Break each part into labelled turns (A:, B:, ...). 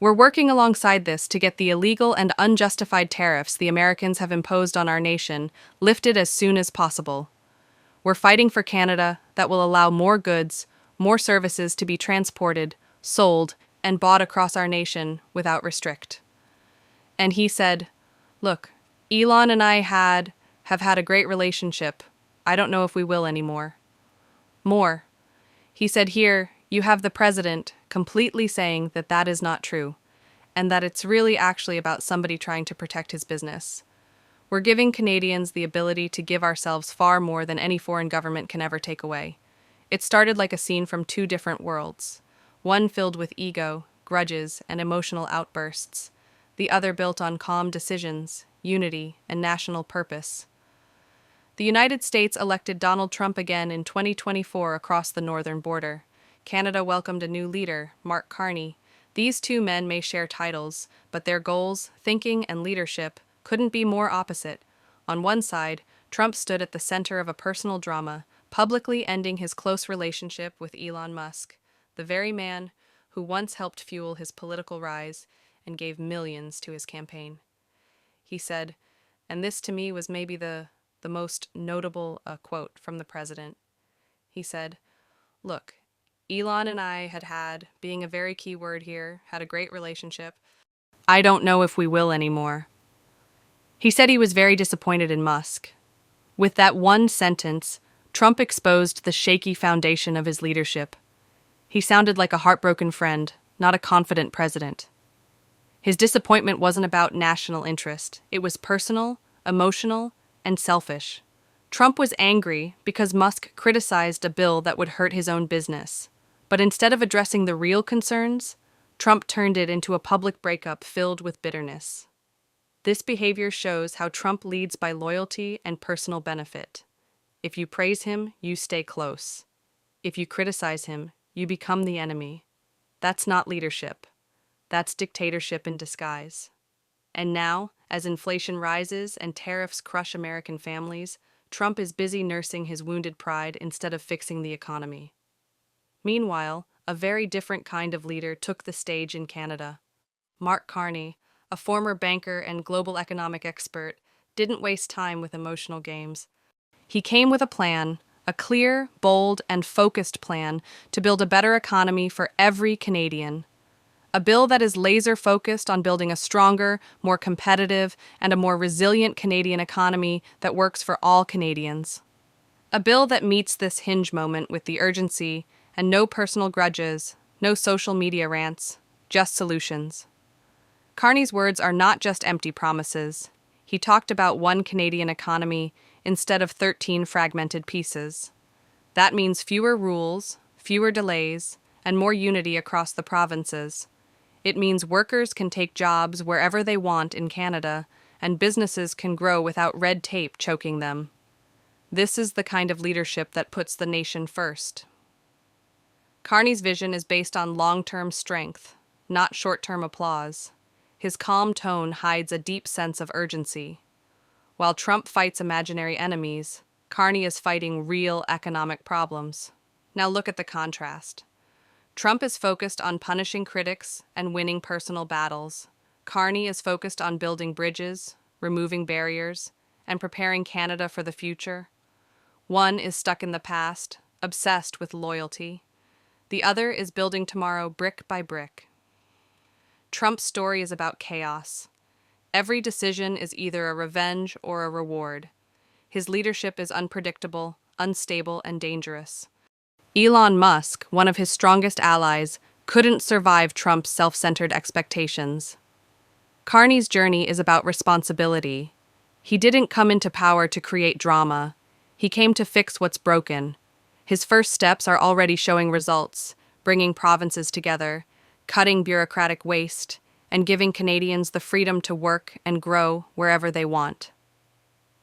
A: We're working alongside this to get the illegal and unjustified tariffs the Americans have imposed on our nation lifted as soon as possible. We're fighting for Canada that will allow more goods, more services to be transported, sold, and bought across our nation without restrict. And he said, "Look, Elon and I have had a great relationship. I don't know if we will anymore." More. He said here, you have the president completely saying that that is not true, and that it's really actually about somebody trying to protect his business. We're giving Canadians the ability to give ourselves far more than any foreign government can ever take away. It started like a scene from two different worlds, one filled with ego, grudges, and emotional outbursts, the other built on calm decisions, unity, and national purpose. The United States elected Donald Trump again in 2024 across the northern border. Canada welcomed a new leader, Mark Carney. These two men may share titles, but their goals, thinking, and leadership couldn't be more opposite. On one side, Trump stood at the center of a personal drama, publicly ending his close relationship with Elon Musk, the very man who once helped fuel his political rise and gave millions to his campaign. He said, and this to me was maybe the most notable quote from the president. He said, "Look, Elon and I had, being a very key word here, had a great relationship. I don't know if we will anymore." He said he was very disappointed in Musk. With that one sentence, Trump exposed the shaky foundation of his leadership. He sounded like a heartbroken friend, not a confident president. His disappointment wasn't about national interest. It was personal, emotional, and selfish. Trump was angry because Musk criticized a bill that would hurt his own business. But instead of addressing the real concerns, Trump turned it into a public breakup filled with bitterness. This behavior shows how Trump leads by loyalty and personal benefit. If you praise him, you stay close. If you criticize him, you become the enemy. That's not leadership. That's dictatorship in disguise. And now, as inflation rises and tariffs crush American families, Trump is busy nursing his wounded pride instead of fixing the economy. Meanwhile, a very different kind of leader took the stage in Canada. Mark Carney, a former banker and global economic expert, didn't waste time with emotional games. He came with a plan, a clear, bold, and focused plan to build a better economy for every Canadian. A bill that is laser-focused on building a stronger, more competitive, and a more resilient Canadian economy that works for all Canadians. A bill that meets this hinge moment with the urgency and no personal grudges, no social media rants, just solutions. Carney's words are not just empty promises. He talked about one Canadian economy instead of 13 fragmented pieces. That means fewer rules, fewer delays, and more unity across the provinces. It means workers can take jobs wherever they want in Canada, and businesses can grow without red tape choking them. This is the kind of leadership that puts the nation first. Carney's vision is based on long-term strength, not short-term applause. His calm tone hides a deep sense of urgency. While Trump fights imaginary enemies, Carney is fighting real economic problems. Now look at the contrast. Trump is focused on punishing critics and winning personal battles. Carney is focused on building bridges, removing barriers, and preparing Canada for the future. One is stuck in the past, obsessed with loyalty. The other is building tomorrow brick by brick. Trump's story is about chaos. Every decision is either a revenge or a reward. His leadership is unpredictable, unstable, and dangerous. Elon Musk, one of his strongest allies, couldn't survive Trump's self-centered expectations. Carney's journey is about responsibility. He didn't come into power to create drama. He came to fix what's broken. His first steps are already showing results, bringing provinces together, cutting bureaucratic waste, and giving Canadians the freedom to work and grow wherever they want.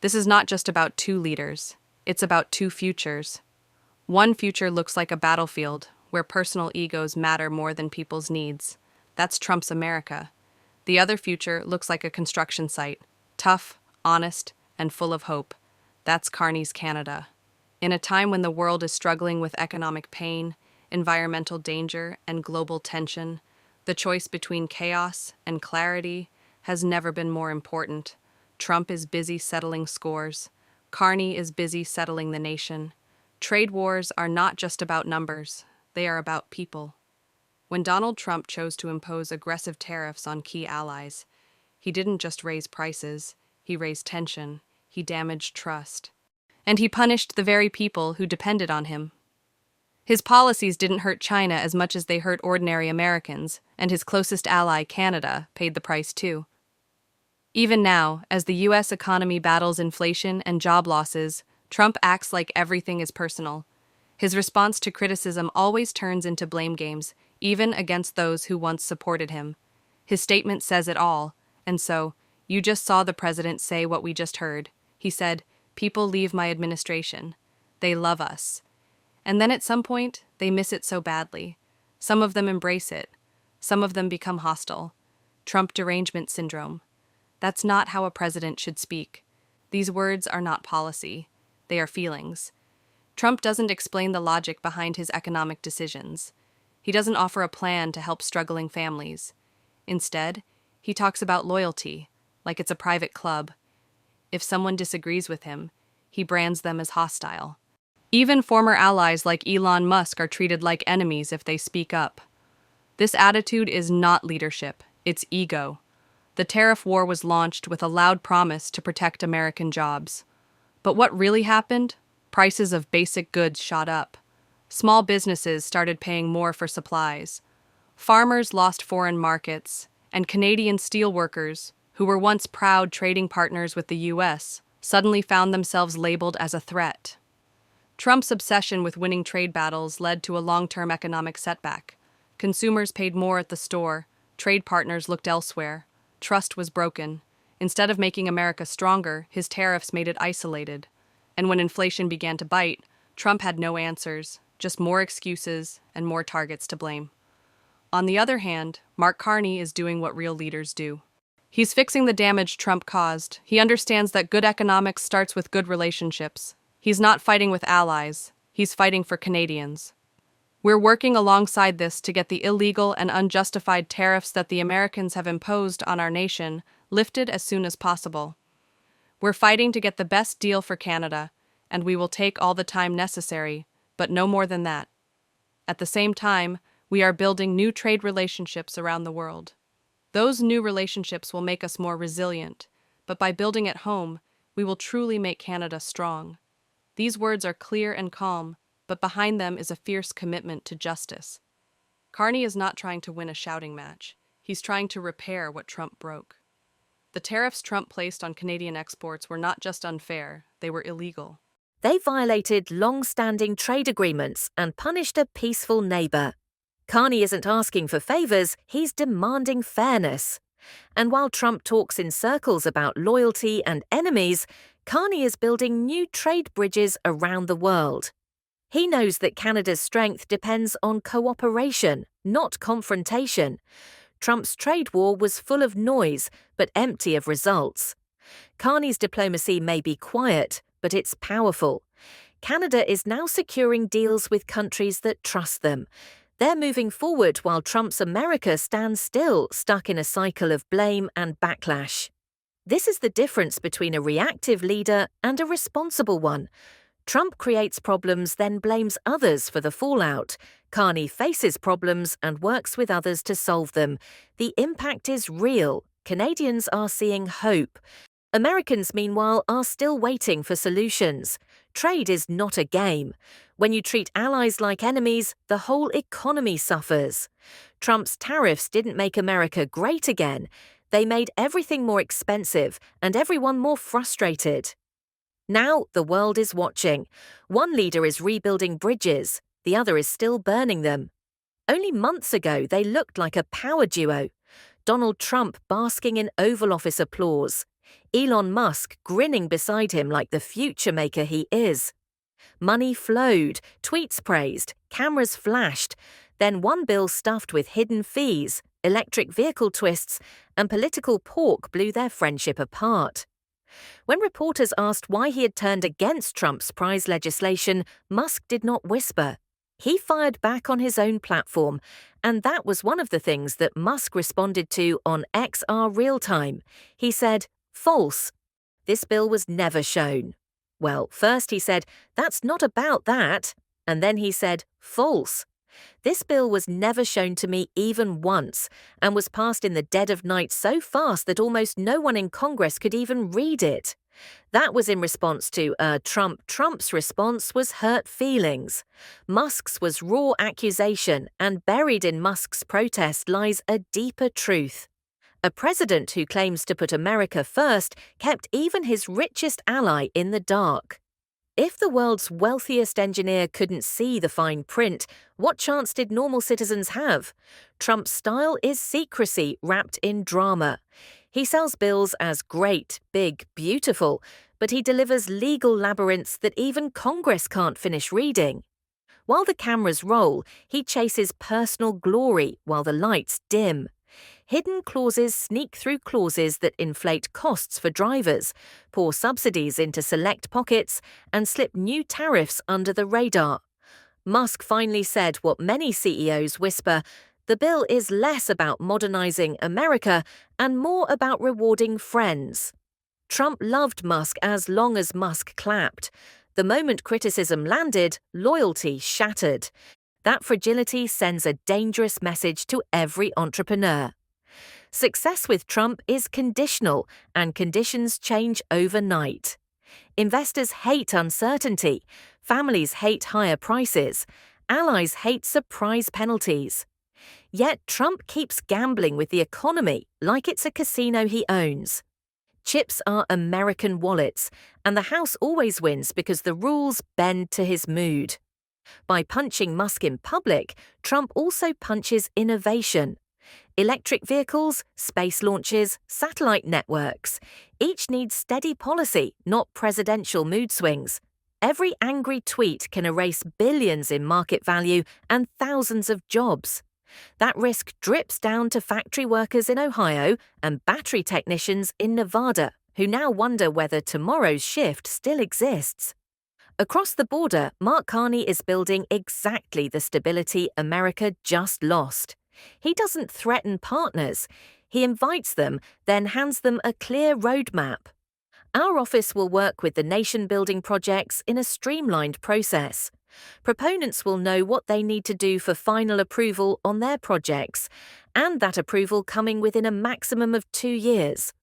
A: This is not just about two leaders. It's about two futures. One future looks like a battlefield, where personal egos matter more than people's needs. That's Trump's America. The other future looks like a construction site, tough, honest, and full of hope. That's Carney's Canada. In a time when the world is struggling with economic pain, environmental danger, and global tension, The choice between chaos and clarity has never been more important. Trump is busy settling scores. Carney is busy settling the nation. Trade wars are not just about numbers, they are about people. When Donald Trump chose to impose aggressive tariffs on key allies, he didn't just raise prices, he raised tension, he damaged trust. And he punished the very people who depended on him. His policies didn't hurt China as much as they hurt ordinary Americans, and his closest ally, Canada, paid the price too. Even now, as the U.S. economy battles inflation and job losses, Trump acts like everything is personal. His response to criticism always turns into blame games, even against those who once supported him. His statement says it all, and so, you just saw the president say what we just heard. He said, "People leave my administration. They love us." And then at some point, they miss it so badly. Some of them embrace it. Some of them become hostile. Trump derangement syndrome. That's not how a president should speak. These words are not policy. They are feelings. Trump doesn't explain the logic behind his economic decisions. He doesn't offer a plan to help struggling families. Instead, he talks about loyalty, like it's a private club. If someone disagrees with him, he brands them as hostile. Even former allies like Elon Musk are treated like enemies if they speak up. This attitude is not leadership, it's ego. The tariff war was launched with a loud promise to protect American jobs. But what really happened? Prices of basic goods shot up. Small businesses started paying more for supplies. Farmers lost foreign markets, and Canadian steelworkers, who were once proud trading partners with the U.S., suddenly found themselves labeled as a threat. Trump's obsession with winning trade battles led to a long-term economic setback. Consumers paid more at the store, trade partners looked elsewhere. Trust was broken. Instead of making America stronger, his tariffs made it isolated. And when inflation began to bite, Trump had no answers, just more excuses and more targets to blame. On the other hand, Mark Carney is doing what real leaders do. He's fixing the damage Trump caused. He understands that good economics starts with good relationships. He's not fighting with allies. He's fighting for Canadians. We're working alongside this to get the illegal and unjustified tariffs that the Americans have imposed on our nation lifted as soon as possible. We're fighting to get the best deal for Canada, and we will take all the time necessary, but no more than that. At the same time, we are building new trade relationships around the world. Those new relationships will make us more resilient, but by building at home, we will truly make Canada strong. These words are clear and calm, but behind them is a fierce commitment to justice. Carney is not trying to win a shouting match. He's trying to repair what Trump broke. The tariffs Trump placed on Canadian exports were not just unfair, they were illegal.
B: They violated long-standing trade agreements and punished a peaceful neighbour. Carney isn't asking for favours, he's demanding fairness. And while Trump talks in circles about loyalty and enemies, Carney is building new trade bridges around the world. He knows that Canada's strength depends on cooperation, not confrontation. Trump's trade war was full of noise, but empty of results. Carney's diplomacy may be quiet, but it's powerful. Canada is now securing deals with countries that trust them. They're moving forward while Trump's America stands still, stuck in a cycle of blame and backlash. This is the difference between a reactive leader and a responsible one. Trump creates problems, then blames others for the fallout. Carney faces problems and works with others to solve them. The impact is real. Canadians are seeing hope. Americans, meanwhile, are still waiting for solutions. Trade is not a game. When you treat allies like enemies, the whole economy suffers. Trump's tariffs didn't make America great again. They made everything more expensive and everyone more frustrated. Now the world is watching. One leader is rebuilding bridges, the other is still burning them. Only months ago, they looked like a power duo. Donald Trump basking in Oval Office applause. Elon Musk grinning beside him like the future maker he is. Money flowed, tweets praised, cameras flashed. Then one bill stuffed with hidden fees, electric vehicle twists, and political pork blew their friendship apart. When reporters asked why he had turned against Trump's prize legislation, Musk did not whisper. He fired back on his own platform, and that was one of the things that Musk responded to on XR Real-Time. He said, "False. This bill was never shown." Well, first he said, "That's not about that." And then he said, "False. This bill was never shown to me even once, and was passed in the dead of night so fast that almost no one in Congress could even read it." That was in response to Trump. Trump's response was hurt feelings. Musk's was raw accusation, and buried in Musk's protest lies a deeper truth. A president who claims to put America first kept even his richest ally in the dark. If the world's wealthiest engineer couldn't see the fine print, what chance did normal citizens have? Trump's style is secrecy wrapped in drama. He sells bills as great, big, beautiful, but he delivers legal labyrinths that even Congress can't finish reading. While the cameras roll, he chases personal glory while the lights dim. Hidden clauses sneak through clauses that inflate costs for drivers, pour subsidies into select pockets, and slip new tariffs under the radar. Musk finally said what many CEOs whisper: the bill is less about modernizing America and more about rewarding friends. Trump loved Musk as long as Musk clapped. The moment criticism landed, loyalty shattered. That fragility sends a dangerous message to every entrepreneur. Success with Trump is conditional, and conditions change overnight. Investors hate uncertainty, families hate higher prices, allies hate surprise penalties. Yet Trump keeps gambling with the economy like it's a casino he owns. Chips are American wallets, and the House always wins because the rules bend to his mood. By punching Musk in public, Trump also punches innovation. Electric vehicles, space launches, satellite networks. Each needs steady policy, not presidential mood swings. Every angry tweet can erase billions in market value and thousands of jobs. That risk drips down to factory workers in Ohio and battery technicians in Nevada, who now wonder whether tomorrow's shift still exists. Across the border, Mark Carney is building exactly the stability America just lost. He doesn't threaten partners. He invites them, then hands them a clear roadmap. Our office will work with the nation-building projects in a streamlined process. Proponents will know what they need to do for final approval on their projects, and that approval coming within a maximum of 2 years.